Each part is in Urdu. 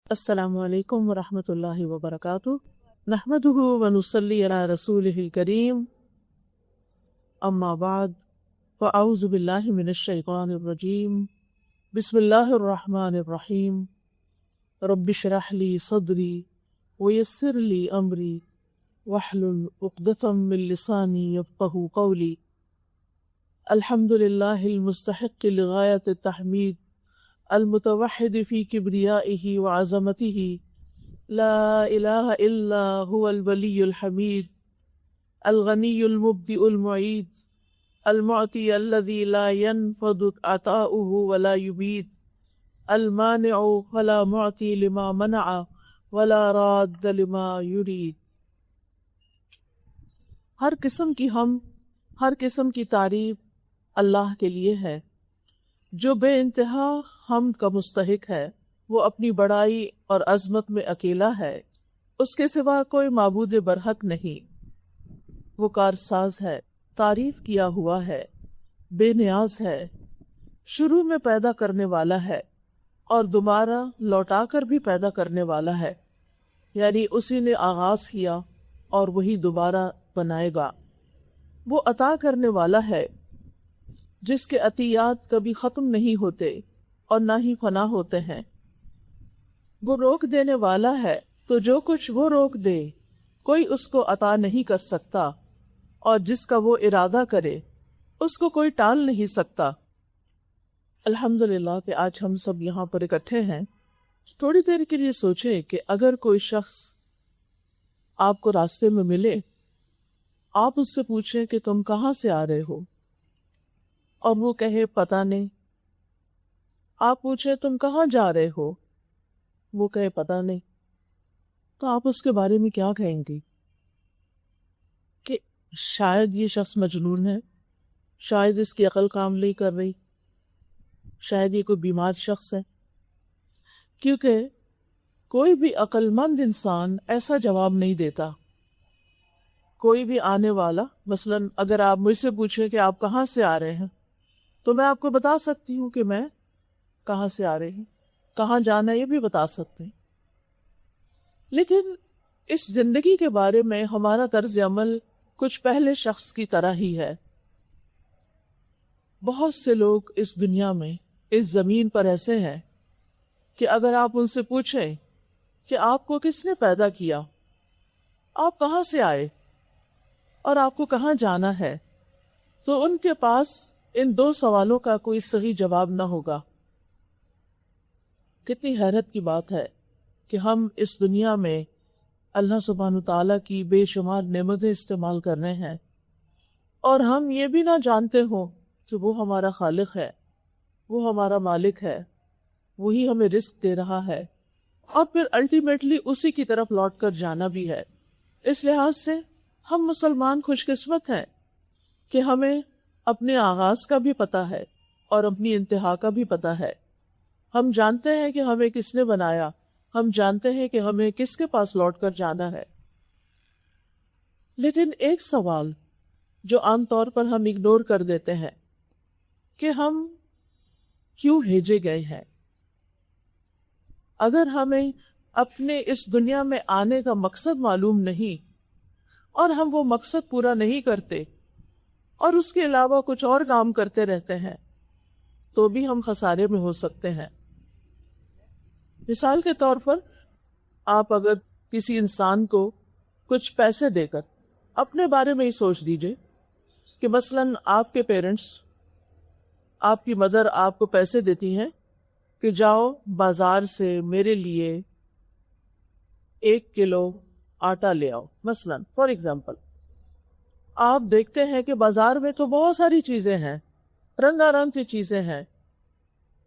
السلام علیکم ورحمۃ اللہ وبرکاتہ، نحمدہ ونصلی علی رسولہ الکریم، اما بعد فاعوذ باللہ من الشیطان الرجیم، بسم اللہ الرحمن الرحیم، رب اشرح لی صدری ویسر لی امری واحلل عقدۃ من لسانی یفقہوا قولی۔ الحمد للہ المستحق لغایۃ التحمید، المتوحد فی کبریائہ وعظمتہ، لا الہ الا هو الولی الحمید، الغنی المبدئ المعید، المعطی الذی لا ينفد عطاؤہ ولا یبید، المانع فلا معطی لما منع ولا راد لما یرید۔ ہر قسم کی حمد، ہر قسم کی تعریف اللہ کے لیے ہے جو بے انتہا حمد کا مستحق ہے۔ وہ اپنی بڑائی اور عظمت میں اکیلا ہے، اس کے سوا کوئی معبود برحق نہیں۔ وہ کارساز ہے، تعریف کیا ہوا ہے، بے نیاز ہے، شروع میں پیدا کرنے والا ہے اور دوبارہ لوٹا کر بھی پیدا کرنے والا ہے، یعنی اسی نے آغاز کیا اور وہی دوبارہ بنائے گا۔ وہ عطا کرنے والا ہے جس کے عطیات کبھی ختم نہیں ہوتے اور نہ ہی فنا ہوتے ہیں۔ وہ روک دینے والا ہے تو جو کچھ وہ روک دے کوئی اس کو عطا نہیں کر سکتا، اور جس کا وہ ارادہ کرے اس کو کوئی ٹال نہیں سکتا۔ الحمدللہ کہ آج ہم سب یہاں پر اکٹھے ہیں۔ تھوڑی دیر کے لیے سوچیں کہ اگر کوئی شخص آپ کو راستے میں ملے، آپ اس سے پوچھیں کہ تم کہاں سے آ رہے ہو، اور وہ کہے پتہ نہیں۔ آپ پوچھیں تم کہاں جا رہے ہو، وہ کہے پتہ نہیں، تو آپ اس کے بارے میں کیا کہیں گے؟ کہ شاید یہ شخص مجنون ہے، شاید اس کی عقل کام نہیں کر رہی، شاید یہ کوئی بیمار شخص ہے۔ کیونکہ کوئی بھی عقل مند انسان ایسا جواب نہیں دیتا۔ کوئی بھی آنے والا، مثلا اگر آپ مجھ سے پوچھیں کہ آپ کہاں سے آ رہے ہیں، تو میں آپ کو بتا سکتی ہوں کہ میں کہاں سے آ رہی ہوں، کہاں جانا ہے یہ بھی بتا سکتے ہیں۔ لیکن اس زندگی کے بارے میں ہمارا طرز عمل کچھ پہلے شخص کی طرح ہی ہے۔ بہت سے لوگ اس دنیا میں، اس زمین پر ایسے ہیں کہ اگر آپ ان سے پوچھیں کہ آپ کو کس نے پیدا کیا، آپ کہاں سے آئے اور آپ کو کہاں جانا ہے، تو ان کے پاس ان دو سوالوں کا کوئی صحیح جواب نہ ہوگا۔ کتنی حیرت کی بات ہے کہ ہم اس دنیا میں اللہ سبحانہ تعالیٰ کی بے شمار نعمتیں استعمال کر رہے ہیں، اور ہم یہ بھی نہ جانتے ہوں کہ وہ ہمارا خالق ہے، وہ ہمارا مالک ہے، وہی ہمیں رزق دے رہا ہے، اور پھر الٹیمیٹلی اسی کی طرف لوٹ کر جانا بھی ہے۔ اس لحاظ سے ہم مسلمان خوش قسمت ہیں کہ ہمیں اپنے آغاز کا بھی پتہ ہے اور اپنی انتہا کا بھی پتہ ہے۔ ہم جانتے ہیں کہ ہمیں کس نے بنایا، ہم جانتے ہیں کہ ہمیں کس کے پاس لوٹ کر جانا ہے۔ لیکن ایک سوال جو عام طور پر ہم اگنور کر دیتے ہیں کہ ہم کیوں بھیجے گئے ہیں؟ اگر ہمیں اپنے اس دنیا میں آنے کا مقصد معلوم نہیں اور ہم وہ مقصد پورا نہیں کرتے اور اس کے علاوہ کچھ اور کام کرتے رہتے ہیں، تو بھی ہم خسارے میں ہو سکتے ہیں۔ مثال کے طور پر آپ اگر کسی انسان کو کچھ پیسے دے کر اپنے بارے میں ہی سوچ دیجئے کہ مثلاً آپ کے پیرنٹس، آپ کی مدر آپ کو پیسے دیتی ہیں کہ جاؤ بازار سے میرے لیے 1 کلو آٹا لے آؤ، مثلاً فار ایگزامپل۔ آپ دیکھتے ہیں کہ بازار میں تو بہت ساری چیزیں ہیں، رنگا رنگ کی چیزیں ہیں،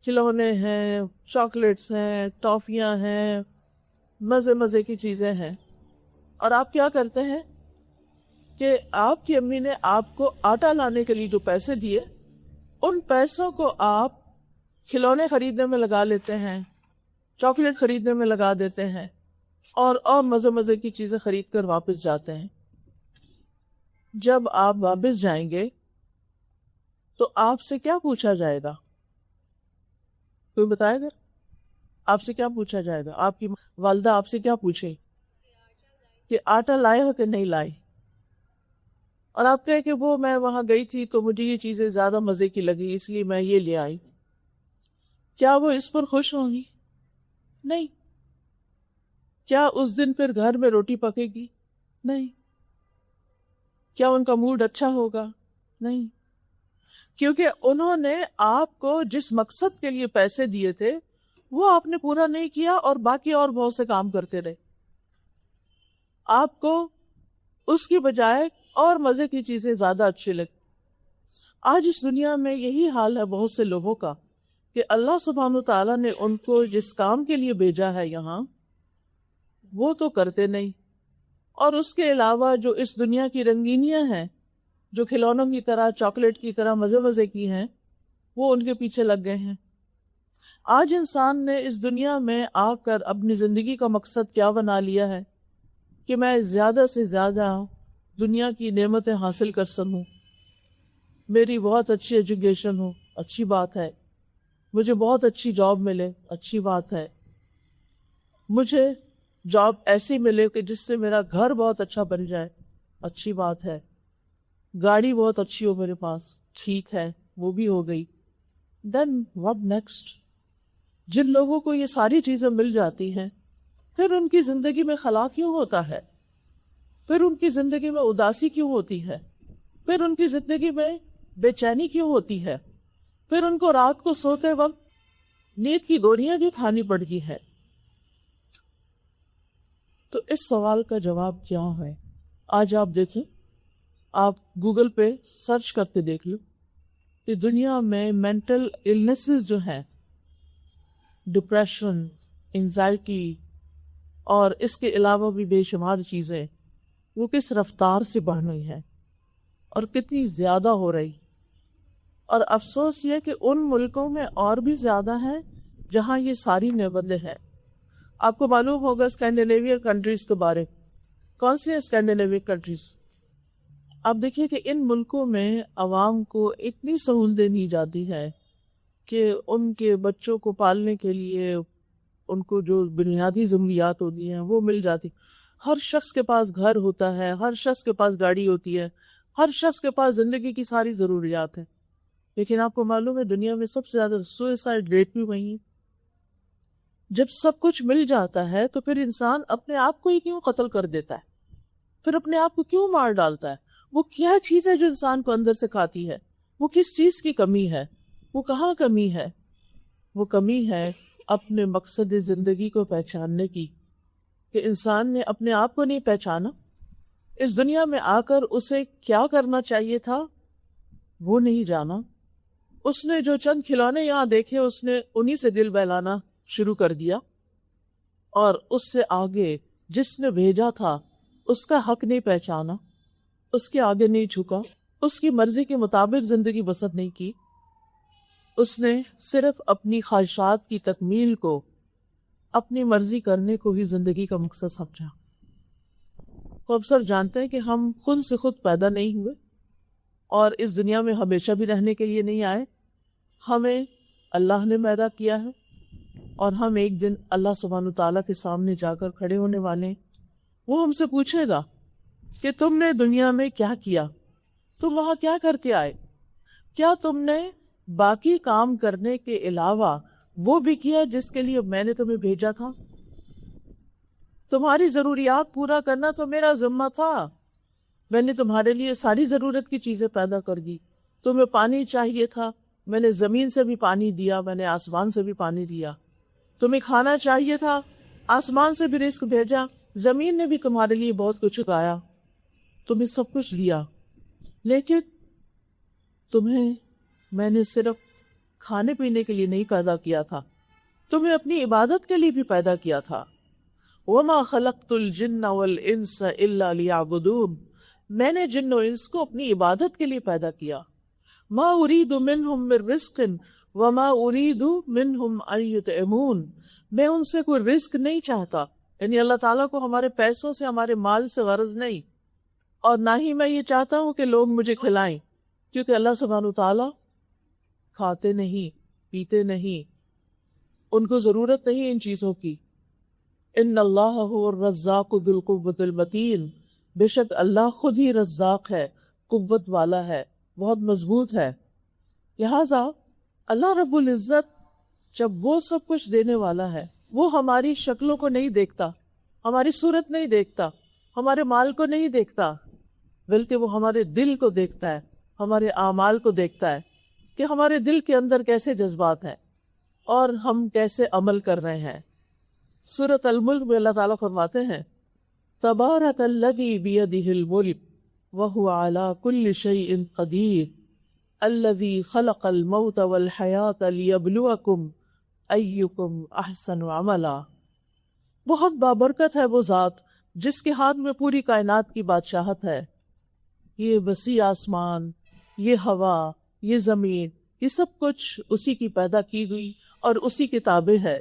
کھلونے ہیں، چاکلیٹس ہیں، ٹافیاں ہیں، مزے مزے کی چیزیں ہیں، اور آپ کیا کرتے ہیں کہ آپ کی امی نے آپ کو آٹا لانے کے لیے جو پیسے دیے، ان پیسوں کو آپ کھلونے خریدنے میں لگا لیتے ہیں، چاکلیٹ خریدنے میں لگا دیتے ہیں، اور مزے مزے کی چیزیں خرید کر واپس جاتے ہیں۔ جب آپ واپس جائیں گے تو آپ سے کیا پوچھا جائے گا؟ کوئی بتائے گا؟ آپ سے کیا پوچھا جائے گا؟ آپ کی والدہ آپ سے کیا پوچھے کہ آٹا لائے ہو کہ نہیں لائی، اور آپ کہیں کہ وہ میں وہاں گئی تھی تو مجھے یہ چیزیں زیادہ مزے کی لگی اس لیے میں یہ لے آئی، کیا وہ اس پر خوش ہوں گی؟ نہیں۔ کیا اس دن پھر گھر میں روٹی پکے گی؟ نہیں۔ کیا ان کا موڈ اچھا ہوگا؟ نہیں، کیونکہ انہوں نے آپ کو جس مقصد کے لیے پیسے دیے تھے وہ آپ نے پورا نہیں کیا، اور باقی اور بہت سے کام کرتے رہے۔ آپ کو اس کی بجائے اور مزے کی چیزیں زیادہ اچھی لگی۔ آج اس دنیا میں یہی حال ہے بہت سے لوگوں کا کہ اللہ سبحانہ وتعالیٰ نے ان کو جس کام کے لیے بھیجا ہے یہاں وہ تو کرتے نہیں، اور اس کے علاوہ جو اس دنیا کی رنگینیاں ہیں، جو کھلونوں کی طرح، چاکلیٹ کی طرح مزے مزے کی ہیں، وہ ان کے پیچھے لگ گئے ہیں۔ آج انسان نے اس دنیا میں آ کر اپنی زندگی کا مقصد کیا بنا لیا ہے کہ میں زیادہ سے زیادہ دنیا کی نعمتیں حاصل کر سکوں، میری بہت اچھی ایجوکیشن ہو، اچھی بات ہے، مجھے بہت اچھی جاب ملے، اچھی بات ہے، مجھے جاب ایسی ملے کہ جس سے میرا گھر بہت اچھا بن جائے، اچھی بات ہے، گاڑی بہت اچھی ہو میرے پاس، ٹھیک ہے، وہ بھی ہو گئی۔ دین واٹ نیکسٹ؟ جن لوگوں کو یہ ساری چیزیں مل جاتی ہیں پھر ان کی زندگی میں خلا کیوں ہوتا ہے؟ پھر ان کی زندگی میں اداسی کیوں ہوتی ہے؟ پھر ان کی زندگی میں بے چینی کیوں ہوتی ہے؟ پھر ان کو رات کو سوتے وقت نیند کی گولیاں بھی کھانی پڑتی ہے۔ تو اس سوال کا جواب کیا ہے؟ آج آپ دیکھیں، آپ گوگل پہ سرچ کرتے دیکھ لو کہ دنیا میں مینٹل النیسز جو ہیں، ڈپریشن، انزائٹی اور اس کے علاوہ بھی بے شمار چیزیں، وہ کس رفتار سے بڑھ رہی ہیں اور کتنی زیادہ ہو رہی۔ اور افسوس یہ کہ ان ملکوں میں اور بھی زیادہ ہیں جہاں یہ ساری نعمتیں ہیں۔ آپ کو معلوم ہوگا اسکینڈینیوین کنٹریز کے بارے، کون سی ہیں اسکینڈینیوین کنٹریز؟ آپ دیکھیے کہ ان ملکوں میں عوام کو اتنی سہولتیں دی جاتی ہے کہ ان کے بچوں کو پالنے کے لیے ان کو جو بنیادی ضروریات ہوتی ہیں وہ مل جاتی۔ ہر شخص کے پاس گھر ہوتا ہے، ہر شخص کے پاس گاڑی ہوتی ہے، ہر شخص کے پاس زندگی کی ساری ضروریات ہیں، لیکن آپ کو معلوم ہے دنیا میں سب سے زیادہ سوئسائڈ ریٹ بھی وہی ہے۔ جب سب کچھ مل جاتا ہے تو پھر انسان اپنے آپ کو ہی کیوں قتل کر دیتا ہے؟ پھر اپنے آپ کو کیوں مار ڈالتا ہے؟ وہ کیا چیز ہے جو انسان کو اندر سے کھاتی ہے؟ وہ کس چیز کی کمی ہے؟ وہ کہاں کمی ہے؟ وہ کمی ہے اپنے مقصد زندگی کو پہچاننے کی، کہ انسان نے اپنے آپ کو نہیں پہچانا۔ اس دنیا میں آ کر اسے کیا کرنا چاہیے تھا وہ نہیں جانا۔ اس نے جو چند کھلونے یہاں دیکھے اس نے انہی سے دل بہلانا شروع کر دیا، اور اس سے آگے جس نے بھیجا تھا اس کا حق نہیں پہچانا، اس کے آگے نہیں جھکا، اس کی مرضی کے مطابق زندگی بسر نہیں کی۔ اس نے صرف اپنی خواہشات کی تکمیل کو، اپنی مرضی کرنے کو ہی زندگی کا مقصد سمجھا۔ تو اب سب جانتے ہیں کہ ہم خود سے خود پیدا نہیں ہوئے اور اس دنیا میں ہمیشہ بھی رہنے کے لیے نہیں آئے، ہمیں اللہ نے پیدا کیا ہے، اور ہم ایک دن اللہ سبحانہ تعالیٰ کے سامنے جا کر کھڑے ہونے والے ہیں۔ وہ ہم سے پوچھے گا کہ تم نے دنیا میں کیا کیا، تم وہاں کیا کرتے آئے، کیا تم نے باقی کام کرنے کے علاوہ وہ بھی کیا جس کے لیے میں نے تمہیں بھیجا تھا؟ تمہاری ضروریات پورا کرنا تو میرا ذمہ تھا، میں نے تمہارے لیے ساری ضرورت کی چیزیں پیدا کر دی۔ تمہیں پانی چاہیے تھا، میں نے زمین سے بھی پانی دیا، میں نے آسمان سے بھی پانی دیا۔ تمہیں کھانا چاہیے تھا، آسمان سے بھی رزق بھیجا، زمین نے بھی تمہارے لیے بہت کچھ اگایا، تمہیں سب کچھ دیا، لیکن تمہیں میں نے صرف کھانے پینے کے لیے نہیں پیدا کیا تھا، تمہیں اپنی عبادت کے لیے بھی پیدا کیا تھا۔ وَمَا خَلَقْتُ الْجِنَّ وَالْإِنسَ إِلَّا لِيَعْبُدُونَ، میں نے جن و انس کو اپنی عبادت کے لیے پیدا کیا۔ مَا أُرِيدُ مِنْهُمْ مِنْ رِزْقٍ وَمَا أُرِيدُ مِنْهُمْ أَنْ يُطْعِمُونَ، میں ان سے کوئی رزق نہیں چاہتا، یعنی اللہ تعالیٰ کو ہمارے پیسوں سے، ہمارے مال سے غرض نہیں، اور نہ ہی میں یہ چاہتا ہوں کہ لوگ مجھے کھلائیں، کیونکہ اللہ سبحانہ تعالیٰ کھاتے نہیں، پیتے نہیں، ان کو ضرورت نہیں ان چیزوں کی. ان اللہ هو الرزاق ذو القوۃ المتین، بے شک اللہ خود ہی رزاق ہے، قوت والا ہے، بہت مضبوط ہے. لہذا اللہ رب العزت جب وہ سب کچھ دینے والا ہے، وہ ہماری شکلوں کو نہیں دیکھتا، ہماری صورت نہیں دیکھتا، ہمارے مال کو نہیں دیکھتا، بلکہ وہ ہمارے دل کو دیکھتا ہے، ہمارے اعمال کو دیکھتا ہے کہ ہمارے دل کے اندر کیسے جذبات ہیں اور ہم کیسے عمل کر رہے ہیں. سورۃ الملک میں اللہ تعالیٰ فرماتے ہیں تبارک الذی بیدہ الملک وہو علی کل شیء قدیر الذی خلق الموت والحیاۃ لیبلوکم ایکم احسن عملا. بہت بابرکت ہے وہ ذات جس کے ہاتھ میں پوری کائنات کی بادشاہت ہے. یہ وسیع آسمان، یہ ہوا، یہ زمین، یہ سب کچھ اسی کی پیدا کی ہوئی اور اسی کی تابع ہے.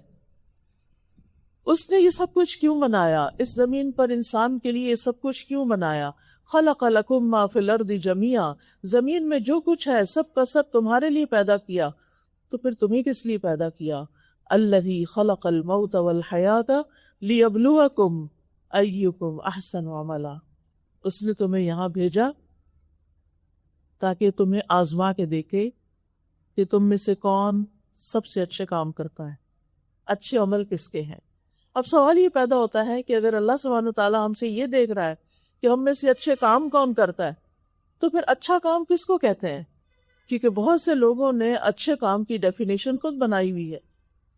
اس نے یہ سب کچھ کیوں بنایا؟ اس زمین پر انسان کے لیے یہ سب کچھ کیوں بنایا؟ خلق لکم ما فی الارض جمیعا، زمین میں جو کچھ ہے سب کا سب تمہارے لیے پیدا کیا. تو پھر تمہیں کس لیے پیدا کیا؟ الذی خلق الموت والحیاۃ لیبلوکم ایکم احسن عملا. اس نے تمہیں یہاں بھیجا تاکہ تمہیں آزما کے دیکھے کہ تم میں سے کون سب سے اچھے کام کرتا ہے، اچھے عمل کس کے ہیں. اب سوال یہ پیدا ہوتا ہے کہ اگر اللہ سبحانہ وتعالیٰ ہم سے یہ دیکھ رہا ہے کہ ہم میں سے اچھے کام کون کرتا ہے، تو پھر اچھا کام کس کو کہتے ہیں؟ کیونکہ بہت سے لوگوں نے اچھے کام کی ڈیفینیشن خود بنائی ہوئی ہے،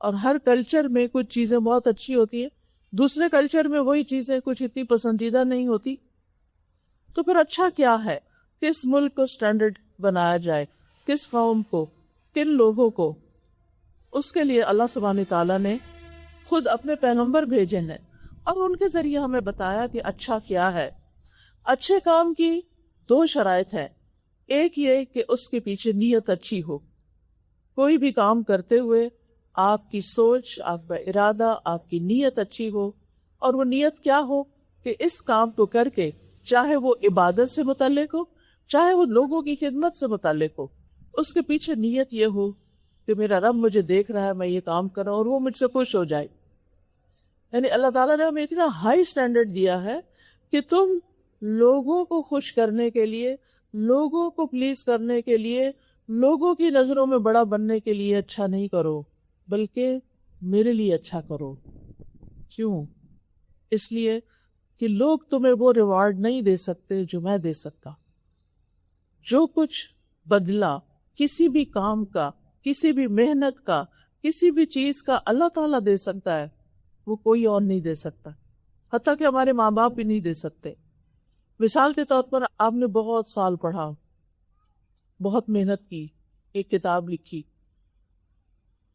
اور ہر کلچر میں کچھ چیزیں بہت اچھی ہوتی ہیں، دوسرے کلچر میں وہی چیزیں کچھ اتنی پسندیدہ نہیں ہوتی. تو پھر اچھا کیا ہے؟ کس ملک کو سٹینڈرڈ بنایا جائے، کس قوم کو، کن لوگوں کو؟ اس کے لیے اللہ سبحانہ تعالیٰ نے خود اپنے پیغمبر بھیجے ہیں اور ان کے ذریعے ہمیں بتایا کہ اچھا کیا ہے. اچھے کام کی دو شرائط ہیں. ایک یہ کہ اس کے پیچھے نیت اچھی ہو. کوئی بھی کام کرتے ہوئے آپ کی سوچ، آپ کا ارادہ، آپ کی نیت اچھی ہو. اور وہ نیت کیا ہو کہ اس کام کو کر کے چاہے وہ عبادت سے متعلق ہو، چاہے وہ لوگوں کی خدمت سے متعلق ہو، اس کے پیچھے نیت یہ ہو کہ میرا رب مجھے دیکھ رہا ہے، میں یہ کام کر رہا ہوں اور وہ مجھ سے خوش ہو جائے. یعنی اللہ تعالیٰ نے ہمیں اتنا ہائی سٹینڈرڈ دیا ہے کہ تم لوگوں کو خوش کرنے کے لیے، لوگوں کو پلیز کرنے کے لیے، لوگوں کی نظروں میں بڑا بننے کے لیے اچھا نہیں کرو، بلکہ میرے لیے اچھا کرو. کیوں؟ اس لیے کہ لوگ تمہیں وہ ریوارڈ نہیں دے سکتے جو میں دے سکتا. جو کچھ بدلہ کسی بھی کام کا، کسی بھی محنت کا، کسی بھی چیز کا اللہ تعالیٰ دے سکتا ہے، وہ کوئی اور نہیں دے سکتا. حتیٰ کہ ہمارے ماں باپ بھی نہیں دے سکتے. مثال کے طور پر آپ نے بہت سال پڑھا، بہت محنت کی، ایک کتاب لکھی،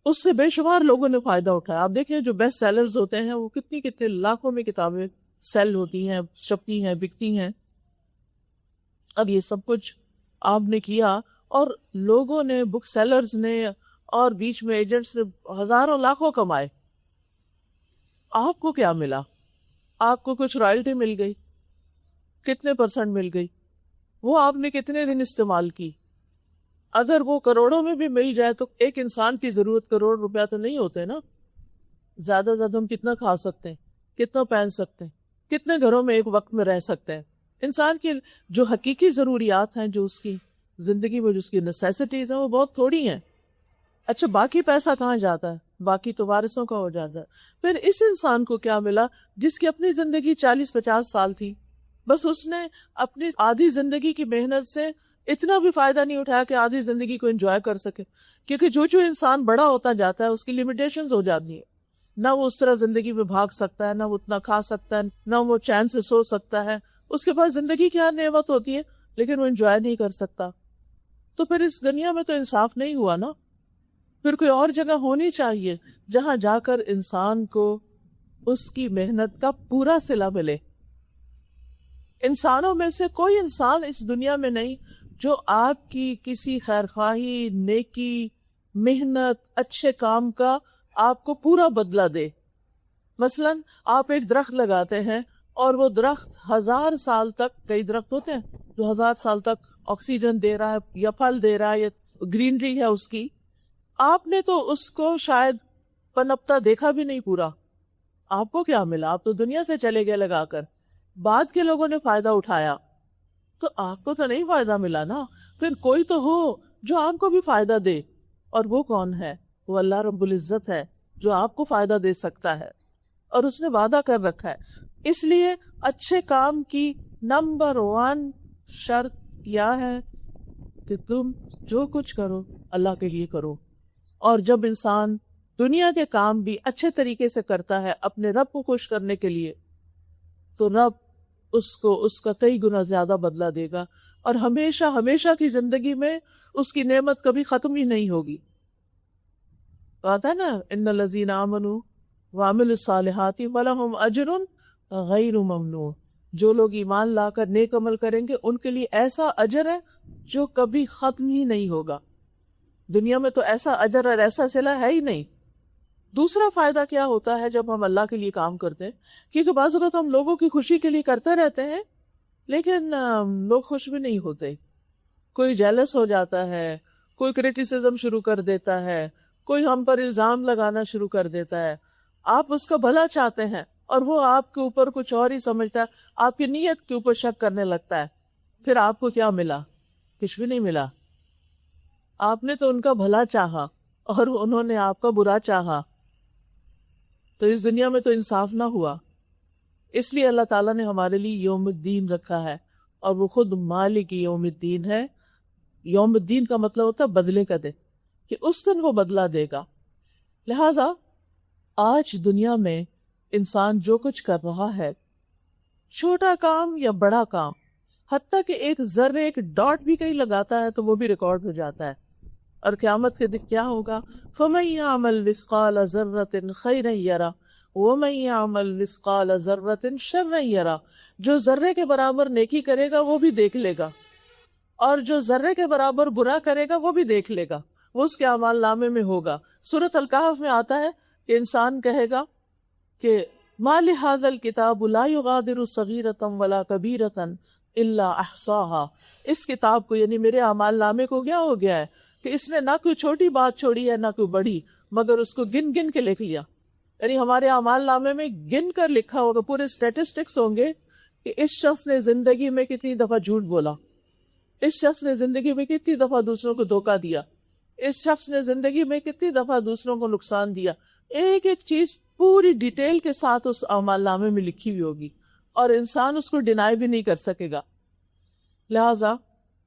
اس سے بے شمار لوگوں نے فائدہ اٹھایا. آپ دیکھیں جو بیسٹ سیلرز ہوتے ہیں وہ کتنی لاکھوں میں کتابیں سیل ہوتی ہیں، چھپتی ہیں، بکتی ہیں. اب یہ سب کچھ آپ نے کیا اور لوگوں نے، بک سیلرز نے اور بیچ میں ایجنٹس نے ہزاروں لاکھوں کمائے. آپ کو کیا ملا؟ آپ کو کچھ رائلٹی مل گئی. کتنے % مل گئی؟ وہ آپ نے کتنے دن استعمال کی؟ اگر وہ کروڑوں میں بھی مل جائے تو ایک انسان کی ضرورت کروڑ روپیہ تو نہیں ہوتے نا. زیادہ سے زیادہ ہم کتنا کھا سکتے ہیں، کتنا پہن سکتے ہیں، کتنے گھروں میں ایک وقت میں رہ سکتے ہیں. انسان کی جو حقیقی ضروریات ہیں، جو اس کی زندگی میں جو اس کی نیسیسٹیز ہیں، وہ بہت تھوڑی ہیں. اچھا باقی پیسہ کہاں جاتا ہے؟ باقی تو وارثوں کا ہو جاتا ہے. پھر اس انسان کو کیا ملا جس کی اپنی زندگی 40-50 سال تھی؟ بس اس نے اپنی آدھی زندگی کی محنت سے اتنا بھی فائدہ نہیں اٹھایا کہ آدھی زندگی کو انجوائے کر سکے. کیونکہ جو انسان بڑا ہوتا جاتا ہے اس کی لیمیٹیشنز ہو جاتی ہیں. نہ وہ اس طرح زندگی میں بھاگ سکتا ہے، نہ وہ اتنا کھا سکتا ہے، نہ وہ چین سے سو سکتا ہے. اس کے پاس زندگی کی ہر نعمت ہوتی ہے لیکن وہ انجوائے نہیں کر سکتا. تو پھر اس دنیا میں تو انصاف نہیں ہوا نا. پھر کوئی اور جگہ ہونی چاہیے جہاں جا کر انسان کو اس کی محنت کا پورا صلہ ملے. انسانوں میں سے کوئی انسان اس دنیا میں نہیں جو آپ کی کسی خیرخواہی، نیکی، محنت، اچھے کام کا آپ کو پورا بدلہ دے. مثلا آپ ایک درخت لگاتے ہیں اور وہ درخت 1000 سال تک، کئی درخت ہوتے ہیں جو 1000 سال تک آکسیجن دے رہا ہے یا پھل دے رہا ہے یا گرینری ہے اس کی. آپ نے تو اس کو شاید پنپتا دیکھا بھی نہیں پورا، آپ کو کیا ملا؟ آپ تو دنیا سے چلے گئے لگا کر، بعد کے لوگوں نے فائدہ اٹھایا تو آپ کو تو نہیں فائدہ ملا نا. پھر کوئی تو ہو جو آپ کو بھی فائدہ دے، اور وہ کون ہے؟ وہ اللہ رب العزت ہے جو آپ کو فائدہ دے سکتا ہے، اور اس نے وعدہ کر رکھا ہے. اس لیے اچھے کام کی نمبر 1 شرط کیا ہے کہ تم جو کچھ کرو اللہ کے لیے کرو. اور جب انسان دنیا کے کام بھی اچھے طریقے سے کرتا ہے اپنے رب کو خوش کرنے کے لیے، تو رب اس کو اس کا کئی گنا زیادہ بدلہ دے گا، اور ہمیشہ ہمیشہ کی زندگی میں اس کی نعمت کبھی ختم ہی نہیں ہوگی. تو آتا ہے نا، ان الذین آمنوا وعملوا الصالحات فلہم اجر غیر ممنون. جو لوگ ایمان لا کر نیک عمل کریں گے ان کے لیے ایسا اجر ہے جو کبھی ختم ہی نہیں ہوگا. دنیا میں تو ایسا اجر اور ایسا صلہ ہے ہی نہیں. دوسرا فائدہ کیا ہوتا ہے جب ہم اللہ کے لیے کام کرتے ہیں؟ کیونکہ بعض اوقات ہم لوگوں کی خوشی کے لیے کرتے رہتے ہیں لیکن لوگ خوش بھی نہیں ہوتے. کوئی جیلس ہو جاتا ہے، کوئی کرٹیسزم شروع کر دیتا ہے، کوئی ہم پر الزام لگانا شروع کر دیتا ہے. آپ اس کا بھلا چاہتے ہیں اور وہ آپ کے اوپر کچھ اور ہی سمجھتا ہے، آپ کی نیت کے اوپر شک کرنے لگتا ہے. پھر آپ کو کیا ملا؟ کچھ بھی نہیں ملا. آپ نے تو ان کا بھلا چاہا اور انہوں نے آپ کا برا چاہا، تو اس دنیا میں تو انصاف نہ ہوا. اس لیے اللہ تعالیٰ نے ہمارے لیے یوم الدین رکھا ہے، اور وہ خود مالک یوم الدین ہے. یوم الدین کا مطلب ہوتا ہے بدلے کا دن، کہ اس دن وہ بدلہ دے گا. لہذا آج دنیا میں انسان جو کچھ کر رہا ہے، چھوٹا کام یا بڑا کام، حتیٰ کہ ایک ذرے ایک ڈاٹ بھی کہیں لگاتا ہے تو وہ بھی ریکارڈ ہو جاتا ہے. اور قیامت کے دن کیا ہوگا؟ فَمَن يَعْمَلْ مِثْقَالَ ذَرَّةٍ خَيْرًا يَرَهُ وَمَن يَعْمَلْ مِثْقَالَ ذَرَّةٍ شَرًّا يَرَهُ. جو ذرے کے برابر نیکی کرے گا وہ بھی دیکھ لے گا، اور جو ذرے کے برابر برا کرے گا وہ بھی دیکھ لے گا، وہ اس کے اعمال نامے میں ہوگا. سورۃ الکہف میں آتا ہے کہ انسان کہے گا کہ مَا لِهَذَا الْكِتَابُ لَا يُغَادِرُ صَغِيرَةً وَلَا كَبِيرَةً إِلَّا أَحْصَاهَا. اس کتاب کو یعنی میرے اعمال نامے کو کیا ہو گیا ہے کہ اس نے نہ کوئی چھوٹی بات چھوڑی ہے نہ کوئی بڑی، مگر اس کو گن گن کے لکھ لیا. یعنی ہمارے اعمال نامے میں گن کر لکھا ہوگا، پورے اسٹیٹسٹکس ہوں گے کہ اس شخص نے زندگی میں کتنی دفعہ جھوٹ بولا، اس شخص نے زندگی میں کتنی دفعہ دوسروں کو دھوکہ دیا، اس شخص نے زندگی میں کتنی دفعہ دوسروں کو نقصان دیا. ایک ایک چیز پوری ڈیٹیل کے ساتھ اس اعمال نامے میں لکھی ہوئی ہوگی، اور انسان اس کو ڈینائی بھی نہیں کر سکے گا. لہذا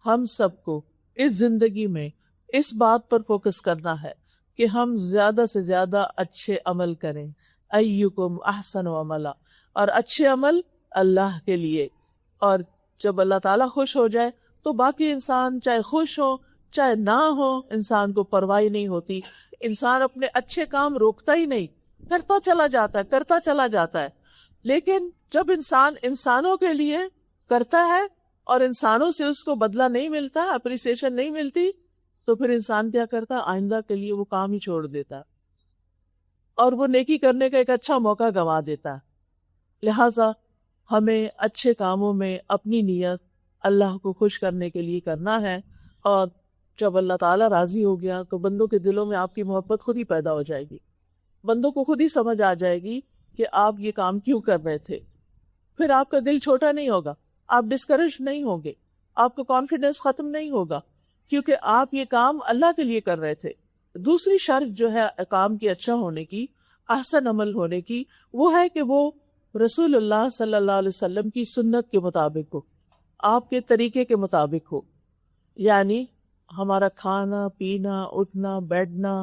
ہم سب کو اس زندگی میں اس بات پر فوکس کرنا ہے کہ ہم زیادہ سے زیادہ اچھے عمل کریں. ایکم احسن عملا، اور اچھے عمل اللہ کے لیے. اور جب اللہ تعالیٰ خوش ہو جائے تو باقی انسان چاہے خوش ہو چاہے نہ ہو، انسان کو پرواہ نہیں ہوتی. انسان اپنے اچھے کام روکتا ہی نہیں، کرتا چلا جاتا ہے، کرتا چلا جاتا ہے. لیکن جب انسان انسانوں کے لیے کرتا ہے اور انسانوں سے اس کو بدلہ نہیں ملتا، اپریسیشن نہیں ملتی، تو پھر انسان کیا کرتا ہے؟ آئندہ کے لیے وہ کام ہی چھوڑ دیتا ہے اور وہ نیکی کرنے کا ایک اچھا موقع گنوا دیتا ہے. لہٰذا ہمیں اچھے کاموں میں اپنی نیت اللہ کو خوش کرنے کے لیے کرنا ہے، اور جب اللہ تعالیٰ راضی ہو گیا تو بندوں کے دلوں میں آپ کی محبت خود ہی پیدا ہو جائے گی. بندوں کو خود ہی سمجھ آ جائے گی کہ آپ یہ کام کیوں کر رہے تھے. پھر آپ کا دل چھوٹا نہیں ہوگا، آپ ڈسکریج نہیں ہوں گے، آپ کا کانفیڈنس ختم نہیں ہوگا، کیونکہ آپ یہ کام اللہ کے لیے کر رہے تھے. دوسری شرط جو ہے کام کی اچھا ہونے کی، احسن عمل ہونے کی، وہ ہے کہ وہ رسول اللہ صلی اللہ علیہ وسلم کی سنت کے مطابق ہو، آپ کے طریقے کے مطابق ہو. یعنی ہمارا کھانا پینا، اٹھنا بیٹھنا،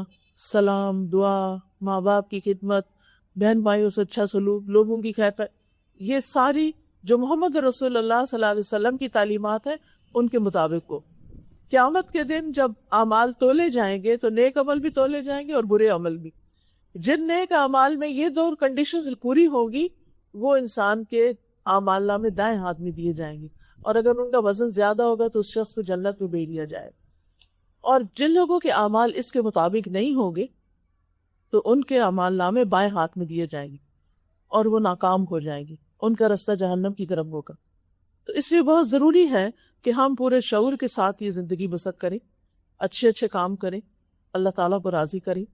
سلام، دعا، ماں باپ کی خدمت، بہن بھائیوں سے اچھا سلوک، لوگوں کی خیر، یہ ساری جو محمد رسول اللہ صلی اللہ علیہ وسلم کی تعلیمات ہیں ان کے مطابق ہو. قیامت کے دن جب اعمال تولے جائیں گے تو نیک عمل بھی تولے جائیں گے اور برے عمل بھی. جن نیک اعمال میں یہ دو کنڈیشنز پوری ہوگی وہ انسان کے اعمال نامے دائیں ہاتھ میں دیے جائیں گے، اور اگر ان کا وزن زیادہ ہوگا تو اس شخص کو جنت میں بھیج دیا جائے. اور جن لوگوں کے اعمال اس کے مطابق نہیں ہوں گے تو ان کے اعمال نامے بائیں ہاتھ میں دیے جائیں گے اور وہ ناکام ہو جائیں گے، ان کا رستہ جہنم کی طرف ہوگا. تو اس لیے بہت ضروری ہے کہ ہم پورے شعور کے ساتھ یہ زندگی بسر کریں، اچھے اچھے کام کریں، اللہ تعالیٰ کو راضی کریں.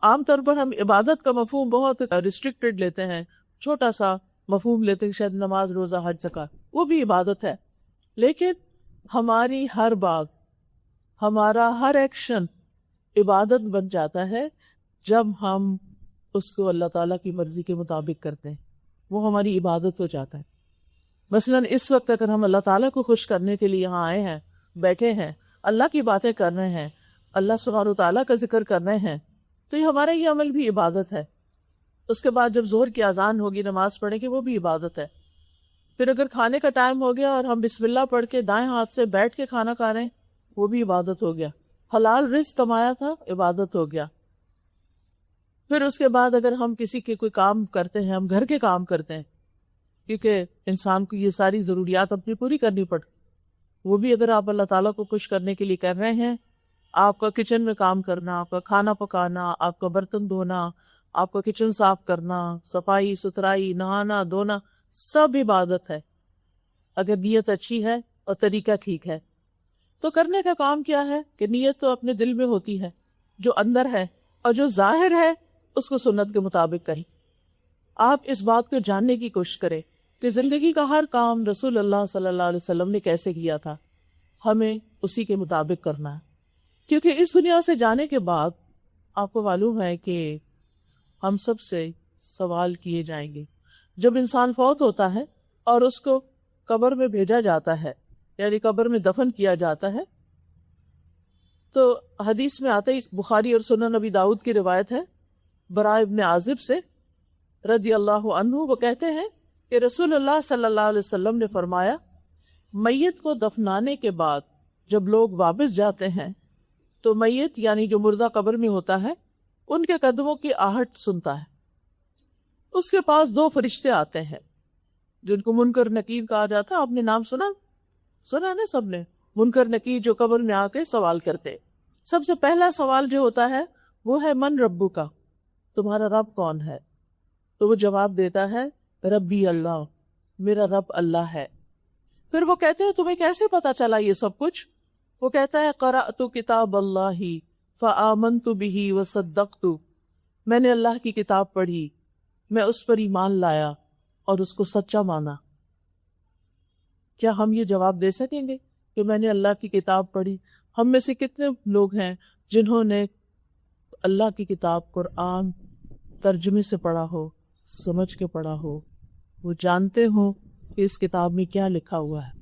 عام طور پر ہم عبادت کا مفہوم بہت ریسٹرکٹڈ لیتے ہیں، چھوٹا سا مفہوم لیتے ہیں، شاید نماز، روزہ، حج، زکوٰۃ، وہ بھی عبادت ہے، لیکن ہماری ہر بات، ہمارا ہر ایکشن عبادت بن جاتا ہے جب ہم اس کو اللہ تعالیٰ کی مرضی کے مطابق کرتے ہیں، وہ ہماری عبادت ہو جاتا ہے۔ مثلاً اس وقت اگر ہم اللہ تعالیٰ کو خوش کرنے کے لیے یہاں آئے ہیں، بیٹھے ہیں، اللہ کی باتیں کر رہے ہیں، اللہ سبحانہ و تعالیٰ کا ذکر کر رہے ہیں، تو یہ ہمارا یہ عمل بھی عبادت ہے۔ اس کے بعد جب ظہر کی اذان ہوگی، نماز پڑھیں گے، وہ بھی عبادت ہے۔ پھر اگر کھانے کا ٹائم ہو گیا اور ہم بسم اللہ پڑھ کے دائیں ہاتھ سے بیٹھ کے کھانا کھا رہے ہیں، وہ بھی عبادت ہو گیا۔ حلال رزق کمایا تھا، عبادت ہو گیا۔ پھر اس کے بعد اگر ہم کسی کے کوئی کام کرتے ہیں، ہم گھر کے کام کرتے ہیں، کیونکہ انسان کو یہ ساری ضروریات اپنی پوری کرنی پڑتی، وہ بھی اگر آپ اللہ تعالیٰ کو خوش کرنے کے لیے کر رہے ہیں، آپ کا کچن میں کام کرنا، آپ کا کھانا پکانا، آپ کا برتن دھونا، آپ کا کچن صاف کرنا، صفائی ستھرائی، نہانا دھونا، سب عبادت ہے اگر نیت اچھی ہے اور طریقہ ٹھیک ہے۔ تو کرنے کا کام کیا ہے کہ نیت تو اپنے دل میں ہوتی ہے، جو اندر ہے، اور جو ظاہر ہے اس کو سنت کے مطابق کریں۔ آپ اس بات کو جاننے کی کوشش کریں کہ زندگی کا ہر کام رسول اللہ صلی اللہ علیہ وسلم نے کیسے کیا تھا، ہمیں اسی کے مطابق کرنا ہے، کیونکہ اس دنیا سے جانے کے بعد آپ کو معلوم ہے کہ ہم سب سے سوال کیے جائیں گے۔ جب انسان فوت ہوتا ہے اور اس کو قبر میں بھیجا جاتا ہے، یعنی قبر میں دفن کیا جاتا ہے، تو حدیث میں آتا ہے، بخاری اور سنن نبی داؤد کی روایت ہے براء ابن عازب سے رضی اللہ عنہ، وہ کہتے ہیں کہ رسول اللہ صلی اللہ علیہ وسلم نے فرمایا، میت کو دفنانے کے بعد جب لوگ واپس جاتے ہیں تو میت یعنی جو مردہ قبر میں ہوتا ہے ان کے قدموں کی آہٹ سنتا ہے۔ اس کے پاس 2 فرشتے آتے ہیں جن کو منکر نکیر کہا جاتا ہے۔ آپ نے نام سنا نا سب نے، منکر نکیر، جو قبر میں آ کے سوال کرتے۔ سب سے پہلا سوال جو ہوتا ہے وہ ہے من ربو کا، تمہارا رب کون ہے؟ تو وہ جواب دیتا ہے ربی اللہ، میرا رب اللہ ہے۔ پھر وہ کہتے ہیں تمہیں کیسے پتا چلا یہ سب کچھ؟ وہ کہتا ہے قرأت کتاب اللہ فآمنت بہ وصدقت، میں نے اللہ کی کتاب پڑھی، میں اس پر ایمان لایا اور اس کو سچا مانا۔ کیا ہم یہ جواب دے سکیں گے کہ میں نے اللہ کی کتاب پڑھی؟ ہم میں سے کتنے لوگ ہیں جنہوں نے اللہ کی کتاب قرآن ترجمے سے پڑھا ہو، سمجھ کے پڑھا ہو، وہ جانتے ہوں کہ اس کتاب میں کیا لکھا ہوا ہے؟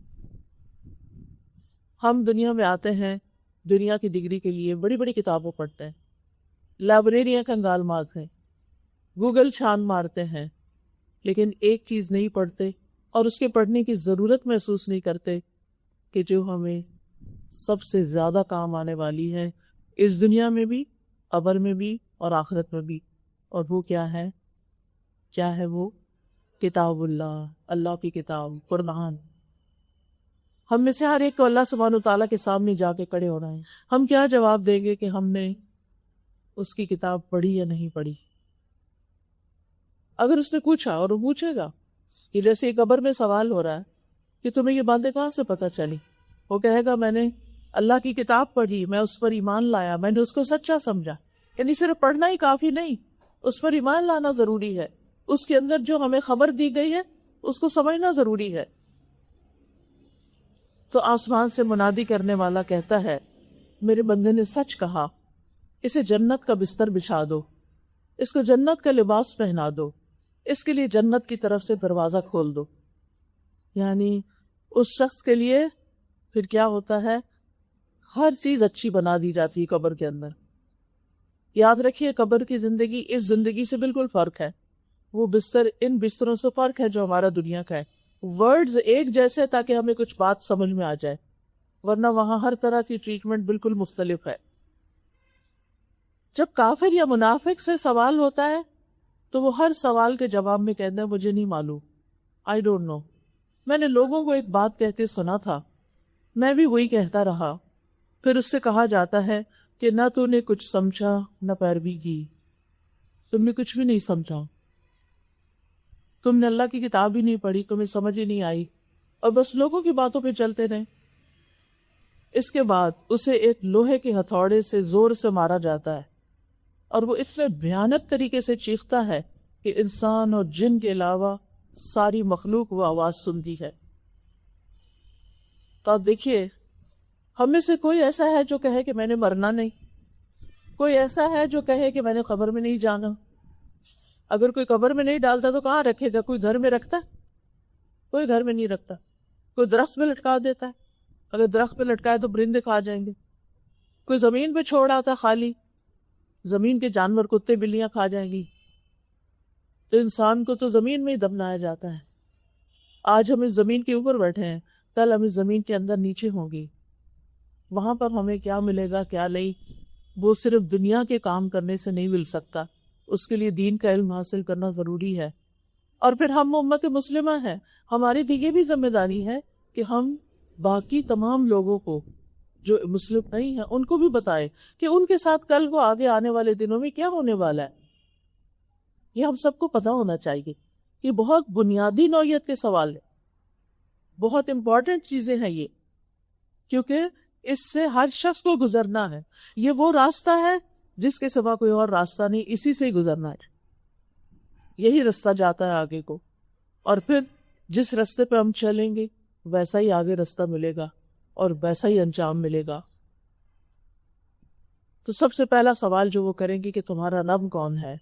ہم دنیا میں آتے ہیں، دنیا کی ڈگری کے لیے بڑی بڑی کتابوں پڑھتے ہیں، لائبریریاں کنگال مارتے ہیں، گوگل چھان مارتے ہیں، لیکن ایک چیز نہیں پڑھتے اور اس کے پڑھنے کی ضرورت محسوس نہیں کرتے کہ جو ہمیں سب سے زیادہ کام آنے والی ہے اس دنیا میں بھی، قبر میں بھی اور آخرت میں بھی، اور وہ کیا ہے وہ کتاب اللہ، اللہ کی کتاب قرآن۔ ہم میں سے ہر ایک کو اللہ سبحانہ وتعالیٰ کے سامنے جا کے کھڑے ہونا ہے، ہم کیا جواب دیں گے کہ ہم نے اس کی کتاب پڑھی یا نہیں پڑھی؟ اگر اس نے پوچھا، اور وہ پوچھے گا کہ جیسے قبر میں سوال ہو رہا ہے کہ تمہیں یہ باتیں کہاں سے پتہ چلی، وہ کہے گا میں نے اللہ کی کتاب پڑھی، میں اس پر ایمان لایا، میں نے اس کو سچا سمجھا۔ یعنی صرف پڑھنا ہی کافی نہیں، اس پر ایمان لانا ضروری ہے، اس کے اندر جو ہمیں خبر دی گئی ہے اس کو سمجھنا ضروری ہے۔ تو آسمان سے منادی کرنے والا کہتا ہے میرے بندے نے سچ کہا، اسے جنت کا بستر بچھا دو، اس کو جنت کا لباس پہنا دو، اس کے لیے جنت کی طرف سے دروازہ کھول دو۔ یعنی اس شخص کے لیے پھر کیا ہوتا ہے، ہر چیز اچھی بنا دی جاتی ہے قبر کے اندر۔ یاد رکھیے قبر کی زندگی اس زندگی سے بالکل فرق ہے، وہ بستر ان بستروں سے فرق ہے جو ہمارا دنیا کا ہے۔ ورڈز ایک جیسے تاکہ ہمیں کچھ بات سمجھ میں آ جائے، ورنہ وہاں ہر طرح کی ٹریٹمنٹ بالکل مختلف ہے۔ جب کافر یا منافق سے سوال ہوتا ہے تو وہ ہر سوال کے جواب میں کہتا ہے مجھے نہیں معلوم، I don't know۔ میں نے لوگوں کو ایک بات کہتے سنا تھا، میں بھی وہی کہتا رہا۔ پھر اس سے کہا جاتا ہے کہ نہ تو نے کچھ سمجھا نہ پیروی کی، تم نے کچھ بھی نہیں سمجھا، تم نے اللہ کی کتاب ہی نہیں پڑھی، تمہیں سمجھ ہی نہیں آئی، اور بس لوگوں کی باتوں پہ چلتے رہے۔ اس کے بعد اسے ایک لوہے کے ہتھوڑے سے زور سے مارا جاتا ہے اور وہ اتنے بھیانک طریقے سے چیختا ہے کہ انسان اور جن کے علاوہ ساری مخلوق وہ آواز سنتی ہے۔ تو آپ دیکھیے، ہم میں سے کوئی ایسا ہے جو کہے کہ میں نے مرنا نہیں؟ کوئی ایسا ہے جو کہے کہ میں نے قبر میں نہیں جانا؟ اگر کوئی قبر میں نہیں ڈالتا تو کہاں رکھے گا؟ کوئی گھر میں رکھتا ہے؟ کوئی گھر میں نہیں رکھتا۔ کوئی درخت میں لٹکا دیتا ہے، اگر درخت پہ لٹکائے تو پرندے کھا جائیں گے۔ کوئی زمین پہ چھوڑ آتا خالی، زمین کے جانور کتے بلیاں کھا جائیں گی۔ تو انسان کو تو زمین میں ہی دفنایا جاتا ہے۔ آج ہم اس زمین کے اوپر بیٹھے ہیں، کل ہم اس زمین کے اندر نیچے ہوں گے۔ وہاں پر ہمیں کیا ملے گا کیا نہیں، وہ صرف دنیا کے کام کرنے سے نہیں مل سکتا، اس کے لیے دین کا علم حاصل کرنا ضروری ہے۔ اور پھر ہم امت مسلمہ ہیں، ہماری بھی یہ بھی ذمہ داری ہے کہ ہم باقی تمام لوگوں کو جو مسلم نہیں ہیں ان کو بھی بتائیں کہ ان کے ساتھ کل کو آگے آنے والے دنوں میں کیا ہونے والا ہے۔ یہ ہم سب کو پتا ہونا چاہیے۔ یہ بہت بنیادی نوعیت کے سوال ہیں، بہت امپورٹنٹ چیزیں ہیں یہ، کیونکہ اس سے ہر شخص کو گزرنا ہے۔ یہ وہ راستہ ہے جس کے سوا کوئی اور راستہ نہیں، اسی سے ہی گزرنا ہے، یہی راستہ جاتا ہے آگے کو۔ اور پھر جس راستے پہ ہم چلیں گے ویسا ہی آگے راستہ ملے گا اور ویسا ہی انجام ملے گا۔ تو سب سے پہلا سوال جو وہ کریں گے کہ تمہارا رب کون ہے؟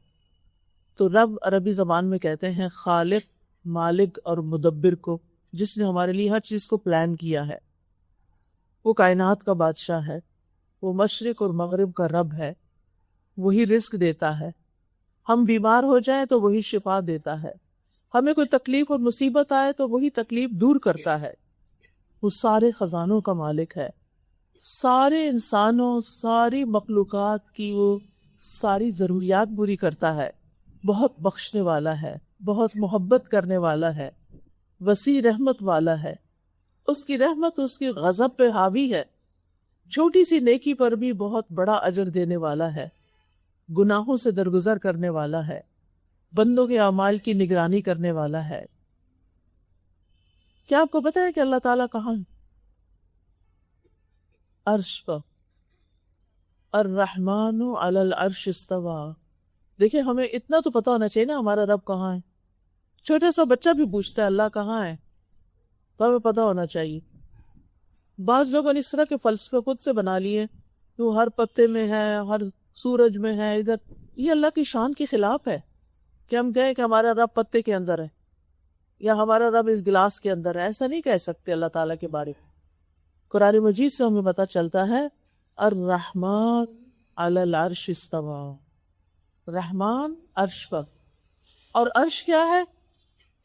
تو رب عربی زبان میں کہتے ہیں خالق، مالک اور مدبر کو، جس نے ہمارے لیے ہر چیز کو پلان کیا ہے۔ وہ کائنات کا بادشاہ ہے، وہ مشرق اور مغرب کا رب ہے، وہی رزق دیتا ہے۔ ہم بیمار ہو جائیں تو وہی شفا دیتا ہے، ہمیں کوئی تکلیف اور مصیبت آئے تو وہی تکلیف دور کرتا ہے۔ وہ سارے خزانوں کا مالک ہے، سارے انسانوں، ساری مخلوقات کی وہ ساری ضروریات پوری کرتا ہے، بہت بخشنے والا ہے، بہت محبت کرنے والا ہے، وسیع رحمت والا ہے۔ اس کی رحمت اس کی غضب پہ حاوی ہے، چھوٹی سی نیکی پر بھی بہت بڑا اجر دینے والا ہے، گناہوں سے درگزر کرنے والا ہے، بندوں کے اعمال کی نگرانی کرنے والا ہے۔ کیا آپ کو پتا ہے کہ اللہ تعالیٰ کہاں ہے؟ عرش پر۔ الرحمن علی العرش استویٰ۔ دیکھیں، ہمیں اتنا تو پتا ہونا چاہیے نا ہمارا رب کہاں ہے۔ چھوٹا سا بچہ بھی پوچھتا ہے اللہ کہاں ہے، تو ہمیں پتا ہونا چاہیے۔ بعض لوگوں نے اس طرح کے فلسفے خود سے بنا لیے کہ وہ ہر پتے میں ہے، ہر سورج میں ہے، ادھر۔ یہ اللہ کی شان کے خلاف ہے کہ ہم کہیں کہ ہمارا رب پتے کے اندر ہے یا ہمارا رب اس گلاس کے اندر ہے۔ ایسا نہیں کہہ سکتے اللہ تعالیٰ کے بارے میں۔ قرآن مجید سے ہمیں پتہ چلتا ہے الرحمن علی العرش استویٰ، رحمان عرش پر۔ اور عرش کیا ہے؟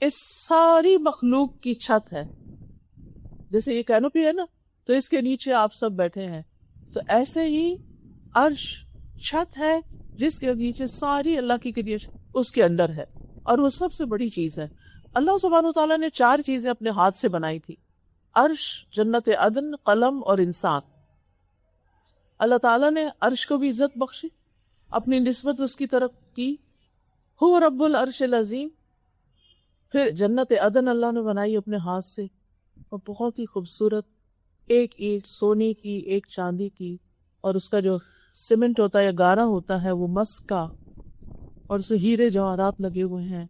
اس ساری مخلوق کی چھت ہے۔ جیسے یہ کینوپی ہے نا، تو اس کے نیچے آپ سب بیٹھے ہیں، تو ایسے ہی عرش چھت ہے جس کے نیچے ساری اللہ کی کریشن اس کے اندر ہے، اور وہ سب سے بڑی چیز ہے۔ اللہ سبحانہ وتعالیٰ نے 4 چیزیں اپنے ہاتھ سے بنائی تھی: عرش، جنت عدن، قلم اور انسان۔ اللہ تعالیٰ نے عرش کو بھی عزت بخشی، اپنی نسبت اس کی طرف کی، هو رب العرش العظیم۔ پھر جنت عدن اللہ نے بنائی اپنے ہاتھ سے، اور بہت ہی خوبصورت، ایک اینٹ سونے کی، ایک چاندی کی، اور اس کا جو سیمنٹ ہوتا ہے یا گارا ہوتا ہے وہ مسک کا، اور اس میں ہیرے جواہرات لگے ہوئے ہیں،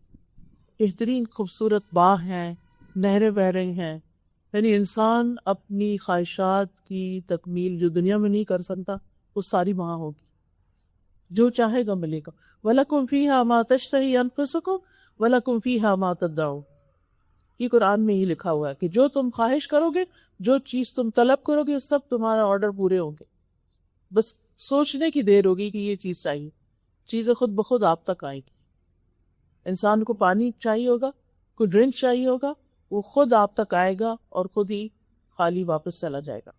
بہترین خوبصورت باغ ہیں، نہریں بہ رہی ہیں۔ یعنی انسان اپنی خواہشات کی تکمیل جو دنیا میں نہیں کر سکتا وہ ساری وہاں ہوگی، جو چاہے گا ملے گا۔ وَلَكُمْ فِيهَا مَا تَشْتَهِي أَنفُسُكُمْ وَلَكُمْ فِيهَا مَا تَدَّعُونَ۔ یہ قرآن میں ہی لکھا ہوا ہے کہ جو تم خواہش کرو گے، جو چیز تم طلب کرو گے، سب تمہارا آرڈر پورے ہوں گے، بس سوچنے کی دیر ہوگی کہ یہ چیز چاہیے، چیزیں خود بخود آپ تک آئیں گی۔ انسان کو پانی چاہیے ہوگا، کوئی ڈرنک چاہیے ہوگا، وہ خود آپ تک آئے گا اور خود ہی خالی واپس چلا جائے گا۔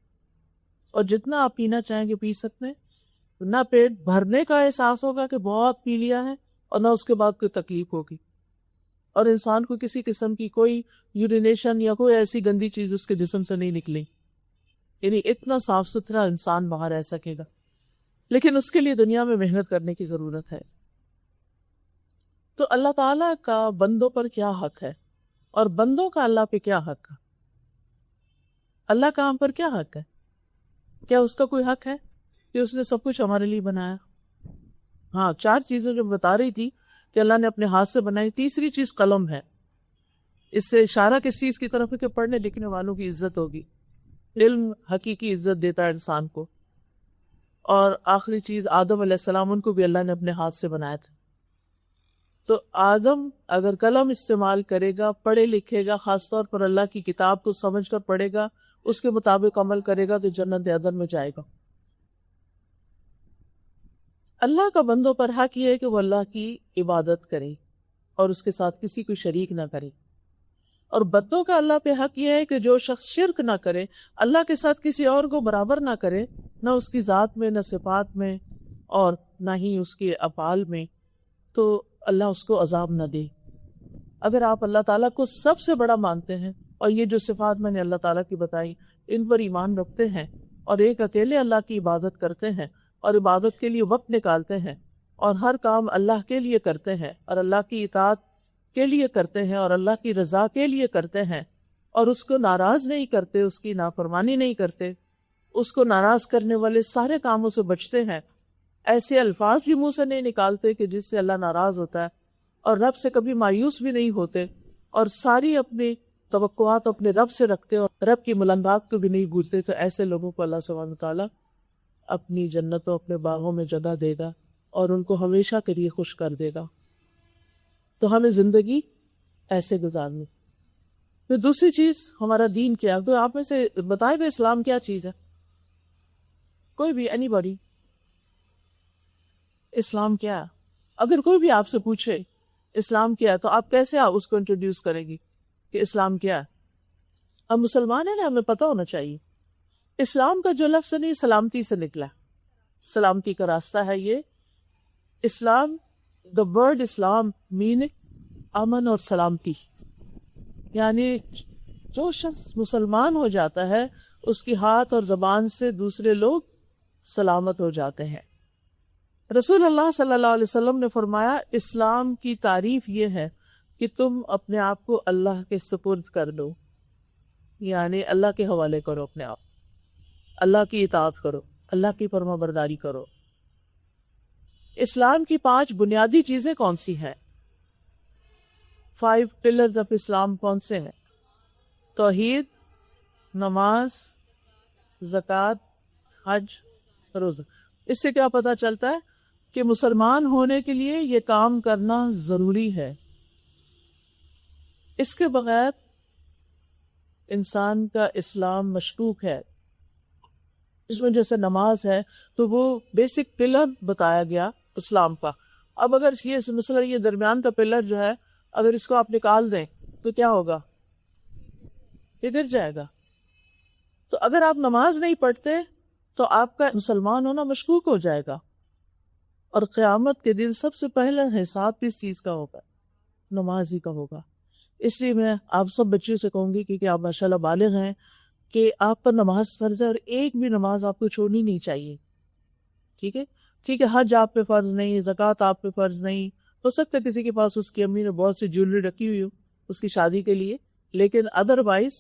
اور جتنا آپ پینا چاہیں گے پی سکتے ہیں، نہ پیٹ بھرنے کا احساس ہوگا کہ بہت پی لیا ہے، اور نہ اس کے بعد کوئی تکلیف ہوگی، اور انسان کو کسی قسم کی کوئی یورینیشن یا کوئی ایسی گندی چیز اس کے جسم سے نہیں نکلے، یعنی اتنا صاف ستھرا انسان وہاں رہ سکے گا۔ لیکن اس کے لیے دنیا میں محنت کرنے کی ضرورت ہے۔ تو اللہ تعالیٰ کا بندوں پر کیا حق ہے اور بندوں کا اللہ پہ کیا حق ہے؟ اللہ کا ہم پر کیا حق ہے؟ کیا اس کا کوئی حق ہے کہ اس نے سب کچھ ہمارے لیے بنایا؟ ہاں 4 چیزیں جو بتا رہی تھی کہ اللہ نے اپنے ہاتھ سے بنائی. تیسری چیز قلم ہے. اس سے اشارہ کس چیز کی طرف ہے کہ پڑھنے لکھنے والوں کی عزت ہوگی. علم حقیقی عزت دیتا ہے انسان کو. اور آخری چیز آدم علیہ السلام، ان کو بھی اللہ نے اپنے ہاتھ سے بنایا تھا. تو آدم اگر قلم استعمال کرے گا، پڑھے لکھے گا، خاص طور پر اللہ کی کتاب کو سمجھ کر پڑھے گا، اس کے مطابق عمل کرے گا تو جنت عدن میں جائے گا. اللہ کا بندوں پر حق یہ ہے کہ وہ اللہ کی عبادت کرے اور اس کے ساتھ کسی کو شریک نہ کرے. اور بندوں کا اللہ پہ حق یہ ہے کہ جو شخص شرک نہ کرے، اللہ کے ساتھ کسی اور کو برابر نہ کرے، نہ اس کی ذات میں، نہ صفات میں، اور نہ ہی اس کے افعال میں، تو اللہ اس کو عذاب نہ دے. اگر آپ اللہ تعالیٰ کو سب سے بڑا مانتے ہیں اور یہ جو صفات میں نے اللہ تعالیٰ کی بتائی ان پر ایمان رکھتے ہیں اور ایک اکیلے اللہ کی عبادت کرتے ہیں اور عبادت کے لیے وقت نکالتے ہیں اور ہر کام اللہ کے لیے کرتے ہیں اور اللہ کی اطاعت کے لیے کرتے ہیں اور اللہ کی رضا کے لیے کرتے ہیں اور اس کو ناراض نہیں کرتے، اس کی نافرمانی نہیں کرتے، اس کو ناراض کرنے والے سارے کاموں سے بچتے ہیں، ایسے الفاظ بھی منہ سے نہیں نکالتے کہ جس سے اللہ ناراض ہوتا ہے، اور رب سے کبھی مایوس بھی نہیں ہوتے، اور ساری اپنی توقعات اپنے رب سے رکھتے اور رب کی ملامات کو بھی نہیں بھولتے، تو ایسے لوگوں کو اللہ سبحانہ وتعالیٰ اپنی جنتوں، اپنے باغوں میں جگہ دے گا اور ان کو ہمیشہ کے لیے خوش کر دے گا. تو ہمیں زندگی ایسے گزارنی. پھر دوسری چیز ہمارا دین کیا. تو آپ میں سے بتائے گا اسلام کیا چیز ہے؟ کوئی بھی، اینی باڈی. اسلام کیا ہے؟ اگر کوئی بھی آپ سے پوچھے اسلام کیا ہے تو آپ کیسے اس کو انٹروڈیوس کریں گی کہ اسلام کیا ہے؟ ہم مسلمان ہیں نا، ہمیں پتہ ہونا چاہیے. اسلام کا جو لفظ نہیں سلامتی سے نکلا، سلامتی کا راستہ ہے یہ. اسلام، دا ورڈ اسلام میننگ امن اور سلامتی، یعنی جو شخص مسلمان ہو جاتا ہے اس کی ہاتھ اور زبان سے دوسرے لوگ سلامت ہو جاتے ہیں. رسول اللہ صلی اللہ علیہ وسلم نے فرمایا اسلام کی تعریف یہ ہے کہ تم اپنے آپ کو اللہ کے سپرد کر دو، یعنی اللہ کے حوالے کرو اپنے آپ، اللہ کی اطاعت کرو، اللہ کی فرما برداری کرو. اسلام کی 5 بنیادی چیزیں کون سی ہیں؟ 5 پلرز آف اسلام کون سے ہیں؟ توحید، نماز، زکوٰۃ، حج، روزہ. اس سے کیا پتہ چلتا ہے کہ مسلمان ہونے کے لیے یہ کام کرنا ضروری ہے. اس کے بغیر انسان کا اسلام مشکوک ہے. اس میں جیسے نماز ہے تو وہ بیسک پلر بتایا گیا اسلام کا. اب اگر یہ مثلا یہ درمیان کا پلر جو ہے اگر اس کو آپ نکال دیں تو کیا ہوگا؟ یہ گر جائے گا. تو اگر آپ نماز نہیں پڑھتے تو آپ کا مسلمان ہونا مشکوک ہو جائے گا، اور قیامت کے دن سب سے پہلا حساب کس چیز کا ہوگا؟ نماز ہی کا ہوگا. اس لیے میں آپ سب بچیوں سے کہوں گی کہ آپ ماشاءاللہ بالغ ہیں کہ آپ پر نماز فرض ہے اور ایک بھی نماز آپ کو چھوڑنی نہیں چاہیے. ٹھیک ہے؟ ٹھیک ہے، حج آپ پہ فرض نہیں، زکوٰۃ آپ پہ فرض نہیں. ہو سکتا ہے کسی کے پاس اس کی امی نے بہت سی جیولری رکھی ہوئی ہو اس کی شادی کے لیے، لیکن ادروائز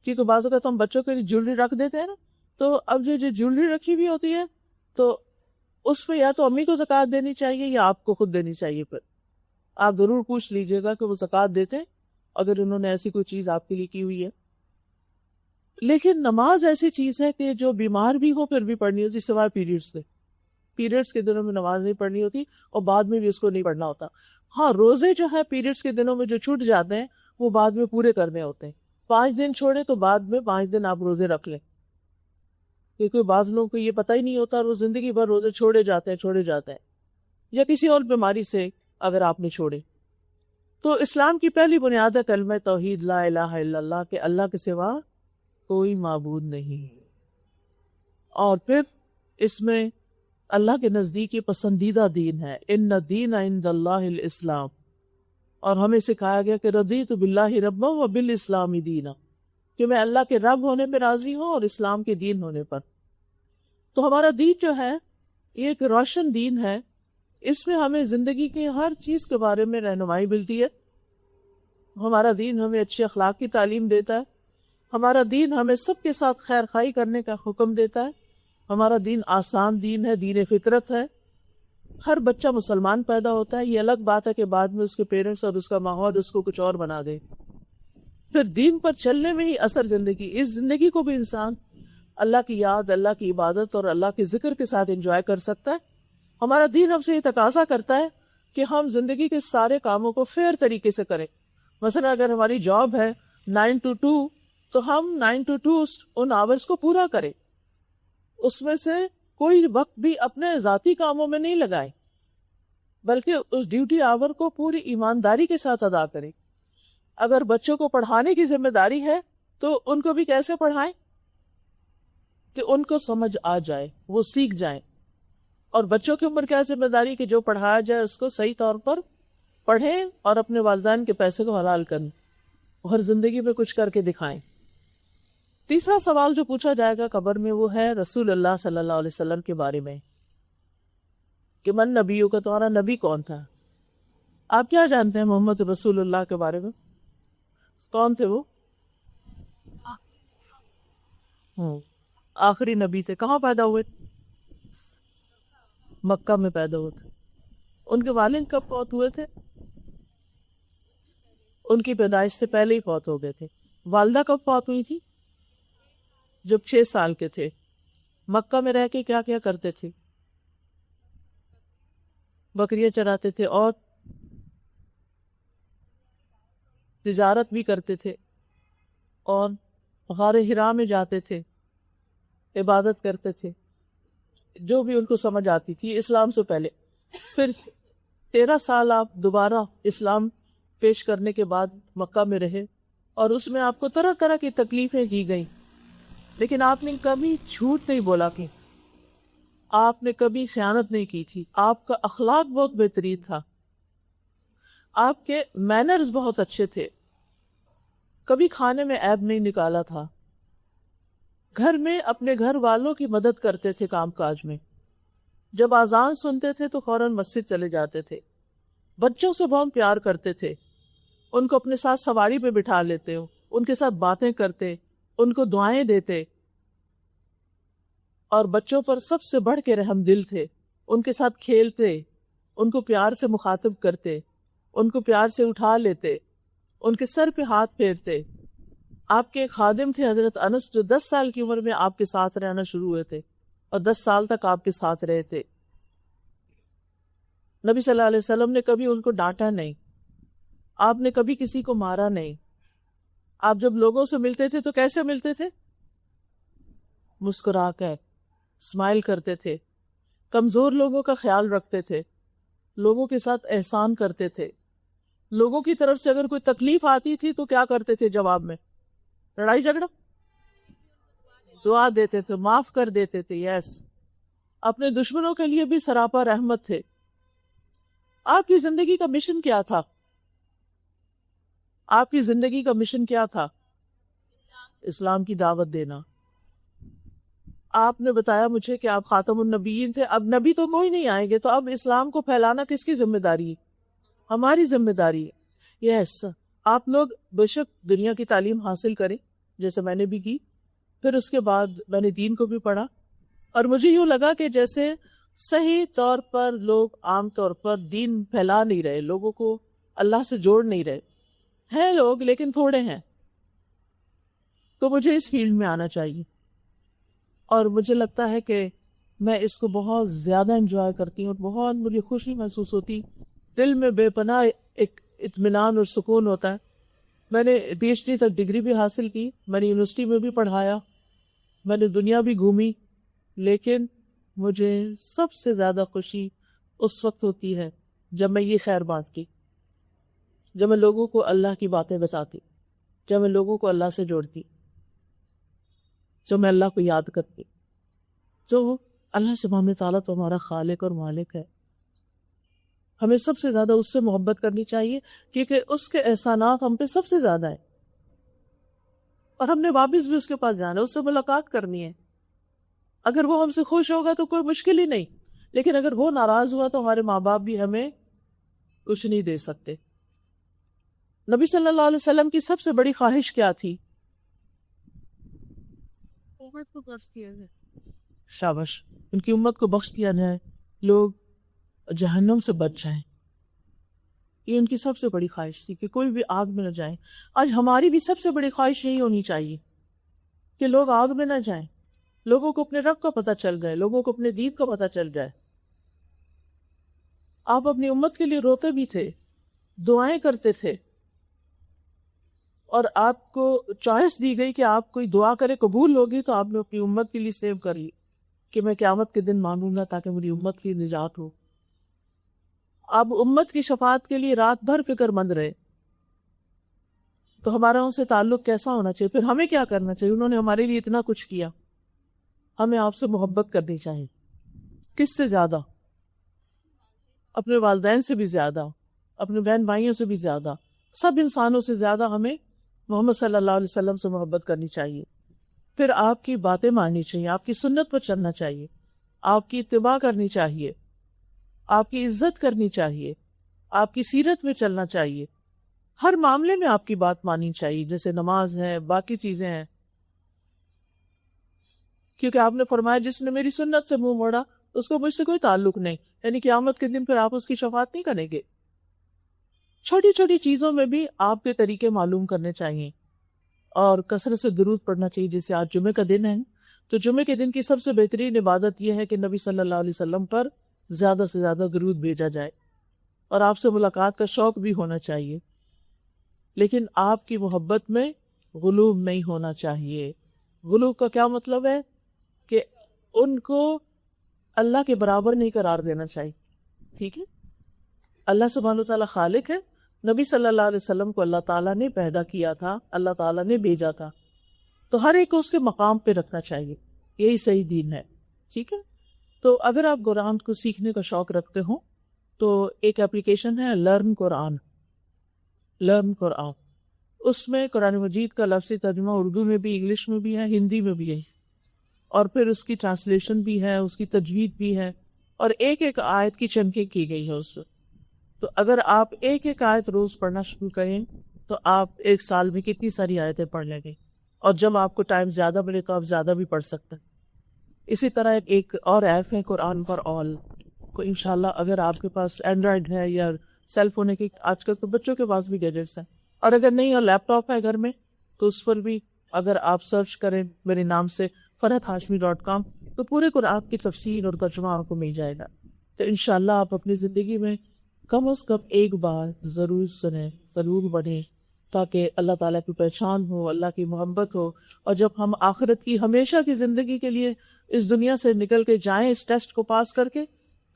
کیونکہ بعض اوقات ہم بچوں کے لیے جیولری رکھ دیتے ہیں نا، تو اب جو جیولری رکھی ہوئی ہوتی ہے تو اس پہ یا تو امی کو زکوٰۃ دینی چاہیے یا آپ کو خود دینی چاہیے. پھر آپ ضرور پوچھ لیجئے گا کہ وہ زکوٰۃ دیتے ہیں اگر انہوں نے ایسی کوئی چیز آپ کے لیے کی ہوئی ہے. لیکن نماز ایسی چیز ہے کہ جو بیمار بھی ہو پھر بھی پڑھنی ہوتی، سوائے پیریڈز کے. پیریڈز کے دنوں میں نماز نہیں پڑھنی ہوتی اور بعد میں بھی اس کو نہیں پڑھنا ہوتا. ہاں، روزے جو ہے پیریڈز کے دنوں میں جو چھوٹ جاتے ہیں وہ بعد میں پورے کرنے ہوتے ہیں. 5 دن چھوڑے تو بعد میں 5 دن آپ روزے رکھ لیں، کیونکہ بعض لوگوں کو یہ پتہ ہی نہیں ہوتا اور وہ زندگی بھر روزے چھوڑے جاتے ہیں یا کسی اور بیماری سے اگر آپ نے چھوڑے. تو اسلام کی پہلی بنیاد ہے کلمہ توحید، لا الہ الا اللہ، کہ اللہ کے سوا کوئی معبود نہیں. اور پھر اس میں اللہ کے نزدیک یہ پسندیدہ دین ہے، ان الدین عند اللہ الاسلام. اور ہمیں سکھایا گیا کہ رضیت باللہ ربا و بالاسلام دینا، کہ میں اللہ کے رب ہونے پہ راضی ہوں اور اسلام کے دین ہونے پر. تو ہمارا دین جو ہے یہ ایک روشن دین ہے. اس میں ہمیں زندگی کے ہر چیز کے بارے میں رہنمائی ملتی ہے. ہمارا دین ہمیں اچھے اخلاق کی تعلیم دیتا ہے. ہمارا دین ہمیں سب کے ساتھ خیر خواہی کرنے کا حکم دیتا ہے. ہمارا دین آسان دین ہے، دین فطرت ہے. ہر بچہ مسلمان پیدا ہوتا ہے، یہ الگ بات ہے کہ بعد میں اس کے پیرنٹس اور اس کا ماحول اس کو کچھ اور بنا دے. پھر دین پر چلنے میں ہی اثر زندگی، اس زندگی کو بھی انسان اللہ کی یاد، اللہ کی عبادت اور اللہ کے ذکر کے ساتھ انجوائے کر سکتا ہے. ہمارا دین ہم سے یہ تقاضا کرتا ہے کہ ہم زندگی کے سارے کاموں کو فیئر طریقے سے کریں. مثلا اگر ہماری جاب ہے 9 to 2 تو ہم 9 to 2 ان آورز کو پورا کریں، اس میں سے کوئی وقت بھی اپنے ذاتی کاموں میں نہیں لگائیں، بلکہ اس ڈیوٹی آور کو پوری ایمانداری کے ساتھ ادا کریں. اگر بچوں کو پڑھانے کی ذمہ داری ہے تو ان کو بھی کیسے پڑھائیں کہ ان کو سمجھ آ جائے، وہ سیکھ جائیں. اور بچوں کے اوپر کیا ذمہ داری کہ جو پڑھایا جائے اس کو صحیح طور پر پڑھیں اور اپنے والدین کے پیسے کو حلال کریں اور زندگی میں کچھ کر کے دکھائیں. تیسرا سوال جو پوچھا جائے گا قبر میں وہ ہے رسول اللہ صلی اللہ علیہ وسلم کے بارے میں کہ من نبیوں کا، تمہارا نبی کون تھا؟ آپ کیا جانتے ہیں محمد رسول اللہ کے بارے میں؟ کون تھے وہ؟ آخری نبی تھے. کہاں پیدا ہوئے؟ مکہ میں پیدا ہوئے تھے. ان کے والد کب فوت ہوئے تھے؟ ان کی پیدائش سے پہلے ہی فوت ہو گئے تھے. والدہ کب فوت ہوئی تھی؟ جب 6 سال کے تھے. مکہ میں رہ کے کیا کیا کرتے تھے؟ بکریاں چراتے تھے اور تجارت بھی کرتے تھے اور غار حرا میں جاتے تھے، عبادت کرتے تھے، جو بھی ان کو سمجھ آتی تھی اسلام سے پہلے. پھر 13 سال آپ دوبارہ اسلام پیش کرنے کے بعد مکہ میں رہے اور اس میں آپ کو طرح طرح کی تکلیفیں دی گئیں، لیکن آپ نے کبھی جھوٹ نہیں بولا کہ آپ نے کبھی خیانت نہیں کی تھی. آپ کا اخلاق بہت بہترین تھا، آپ کے مینرز بہت اچھے تھے، کبھی کھانے میں عیب نہیں نکالا تھا، گھر میں اپنے گھر والوں کی مدد کرتے تھے کام کاج میں، جب اذان سنتے تھے تو فوراً مسجد چلے جاتے تھے، بچوں سے بہت پیار کرتے تھے، ان کو اپنے ساتھ سواری پہ بٹھا لیتے ہو، ان کے ساتھ باتیں کرتے، ان کو دعائیں دیتے، اور بچوں پر سب سے بڑھ کے رحم دل تھے. ان کے ساتھ کھیلتے، ان کو پیار سے مخاطب کرتے، ان کو پیار سے اٹھا لیتے، ان کے سر پہ ہاتھ پھیرتے. آپ کے خادم تھے حضرت انس جو 10 سال کی عمر میں آپ کے ساتھ رہنا شروع ہوئے تھے اور 10 سال تک آپ کے ساتھ رہے تھے. نبی صلی اللہ علیہ وسلم نے کبھی ان کو ڈانٹا نہیں، آپ نے کبھی کسی کو مارا نہیں. آپ جب لوگوں سے ملتے تھے تو کیسے ملتے تھے؟ مسکرا کر، اسمائل کرتے تھے، کمزور لوگوں کا خیال رکھتے تھے، لوگوں کے ساتھ احسان کرتے تھے. لوگوں کی طرف سے اگر کوئی تکلیف آتی تھی تو کیا کرتے تھے جواب میں؟ لڑائی جھگڑا؟ دعا دیتے تھے، معاف کر دیتے تھے. یس، اپنے دشمنوں کے لیے بھی سراپا رحمت تھے. آپ کی زندگی کا مشن کیا تھا؟ آپ کی زندگی کا مشن کیا تھا؟ اسلام کی دعوت دینا. آپ نے بتایا مجھے کہ آپ خاتم النبیین تھے. اب نبی تو کوئی نہیں آئیں گے تو اب اسلام کو پھیلانا کس کی ذمہ داری ہے؟ ہماری ذمہ داری ہے. یس، آپ لوگ بے شک دنیا کی تعلیم حاصل کریں جیسے میں نے بھی کی، پھر اس کے بعد میں نے دین کو بھی پڑھا اور مجھے یوں لگا کہ جیسے صحیح طور پر لوگ عام طور پر دین پھیلا نہیں رہے، لوگوں کو اللہ سے جوڑ نہیں رہے ہیں لوگ، لیکن تھوڑے ہیں، تو مجھے اس فیلڈ میں آنا چاہیے. اور مجھے لگتا ہے کہ میں اس کو بہت زیادہ انجوائے کرتی ہوں، بہت مجھے خوشی محسوس ہوتی، دل میں بے پناہ ایک اطمینان اور سکون ہوتا ہے. میں نے PhD تک ڈگری بھی حاصل کی، میں نے یونیورسٹی میں بھی پڑھایا، میں نے دنیا بھی گھومی، لیکن مجھے سب سے زیادہ خوشی اس وقت ہوتی ہے جب میں یہ خیر بانٹتی، جب میں لوگوں کو اللہ کی باتیں بتاتی، جب میں لوگوں کو اللہ سے جوڑتی، جو میں اللہ کو یاد کرتی، جو اللہ سبحانہ تعالیٰ تو ہمارا خالق اور مالک ہے. ہمیں سب سے زیادہ اس سے محبت کرنی چاہیے کیونکہ اس کے احسانات ہم پہ سب سے زیادہ ہیں، اور ہم نے واپس بھی اس کے پاس جانا ہے، اس سے ملاقات کرنی ہے. اگر وہ ہم سے خوش ہوگا تو کوئی مشکل ہی نہیں، لیکن اگر وہ ناراض ہوا تو ہمارے ماں باپ بھی ہمیں کچھ نہیں دے سکتے. نبی صلی اللہ علیہ وسلم کی سب سے بڑی خواہش کیا تھی؟ امت کو بخش دیا جائے. شاباش، ان کی امت کو بخش دیا جائے، لوگ جہنم سے بچ جائیں. یہ ان کی سب سے بڑی خواہش تھی کہ کوئی بھی آگ میں نہ جائیں. آج ہماری بھی سب سے بڑی خواہش یہی ہونی چاہیے کہ لوگ آگ میں نہ جائیں، لوگوں کو اپنے رب کا پتہ چل جائے، لوگوں کو اپنے دین کا پتہ چل جائے. آپ اپنی امت کے لیے روتے بھی تھے، دعائیں کرتے تھے، اور آپ کو چوائس دی گئی کہ آپ کوئی دعا کرے قبول ہوگی تو آپ نے اپنی امت کے لیے سیو کر لی کہ میں قیامت کے دن مانگوں گا تاکہ میری امت کی نجات ہو. آپ امت کی شفاعت کے لیے رات بھر فکر مند رہے. تو ہمارا ان سے تعلق کیسا ہونا چاہیے؟ پھر ہمیں کیا کرنا چاہیے؟ انہوں نے ہمارے لیے اتنا کچھ کیا، ہمیں آپ سے محبت کرنی چاہیے. کس سے زیادہ؟ اپنے والدین سے بھی زیادہ، اپنے بہن بھائیوں سے بھی زیادہ، سب انسانوں سے زیادہ ہمیں محمد صلی اللہ علیہ وسلم سے محبت کرنی چاہیے. پھر آپ کی باتیں ماننی چاہیے، آپ کی سنت پر چلنا چاہیے، آپ کی اتباع کرنی چاہیے، آپ کی عزت کرنی چاہیے، آپ کی سیرت میں چلنا چاہیے. ہر معاملے میں آپ کی بات ماننی چاہیے، جیسے نماز ہے، باقی چیزیں ہیں. کیونکہ آپ نے فرمایا جس نے میری سنت سے منہ موڑا اس کو مجھ سے کوئی تعلق نہیں، یعنی قیامت کے دن پھر آپ اس کی شفاعت نہیں کریں گے. چھوٹی چھوٹی چیزوں میں بھی آپ کے طریقے معلوم کرنے چاہیے، اور کثرت سے درود پڑھنا چاہیے. جیسے آج جمعے کا دن ہے تو جمعے کے دن کی سب سے بہترین عبادت یہ ہے کہ نبی صلی اللہ علیہ وسلم پر زیادہ سے زیادہ درود بھیجا جائے، اور آپ سے ملاقات کا شوق بھی ہونا چاہیے. لیکن آپ کی محبت میں غلو نہیں ہونا چاہیے. غلو کا کیا مطلب ہے؟ کہ ان کو اللہ کے برابر نہیں قرار دینا چاہیے. ٹھیک ہے، اللہ سبحانہ و تعالیٰ خالق ہے، نبی صلی اللہ علیہ وسلم کو اللہ تعالیٰ نے پیدا کیا تھا، اللہ تعالیٰ نے بھیجا تھا، تو ہر ایک کو اس کے مقام پہ رکھنا چاہیے. یہی صحیح دین ہے. ٹھیک ہے، تو اگر آپ قرآن کو سیکھنے کا شوق رکھتے ہوں تو ایک اپلیکیشن ہے لرن قرآن. اس میں قرآن مجید کا لفظی ترجمہ اردو میں بھی، انگلش میں بھی ہے، ہندی میں بھی ہے، اور پھر اس کی ٹرانسلیشن بھی ہے، اس کی تجوید بھی ہے، اور ایک ایک آیت کی چمکیں کی گئی ہے اس میں. تو اگر آپ ایک ایک آیت روز پڑھنا شروع کریں تو آپ ایک سال میں کتنی ساری آیتیں پڑھ لیں گے، اور جب آپ کو ٹائم زیادہ ملے تو آپ زیادہ بھی پڑھ سکتے ہیں. اسی طرح ایک اور ایپ ہے قرآن فار آل کو، انشاءاللہ اگر آپ کے پاس اینڈرائڈ ہے یا سیل فون ہے، کہ آج کل تو بچوں کے پاس بھی گیجٹس ہیں، اور اگر نہیں اور لیپ ٹاپ ہے گھر میں تو اس پر بھی اگر آپ سرچ کریں میرے نام سے farhathashmi.com تو پورے قرآن کی تفسیر اور ترجمہ آپ کو مل جائے گا. تو انشاءاللہ آپ اپنی زندگی میں کم از کم ایک بار ضرور سنیں، ضرور پڑھیں، تاکہ اللہ تعالیٰ کی پہچان ہو، اللہ کی محبت ہو، اور جب ہم آخرت کی ہمیشہ کی زندگی کے لیے اس دنیا سے نکل کے جائیں اس ٹیسٹ کو پاس کر کے،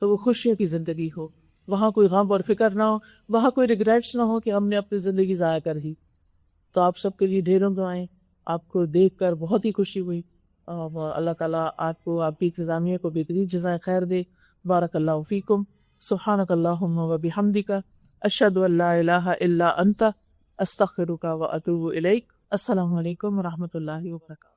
تو وہ خوشیوں کی زندگی ہو، وہاں کوئی غم اور فکر نہ ہو، وہاں کوئی ریگریٹس نہ ہو کہ ہم نے اپنی زندگی ضائع کر دی. تو آپ سب کے لیے ڈھیروں دعائیں. آپ کو دیکھ کر بہت ہی خوشی ہوئی. اللہ تعالیٰ آپ کو، آپ کی انتظامیہ کو بہترین جزائے خیر دے. بارک اللہ فیکم. سبحانک اللہم و بحمدک، اشہد ان لا الہ الا انت، استغفرک و اتوب الیک. السلام علیکم و رحمۃ اللہ وبرکاتہ.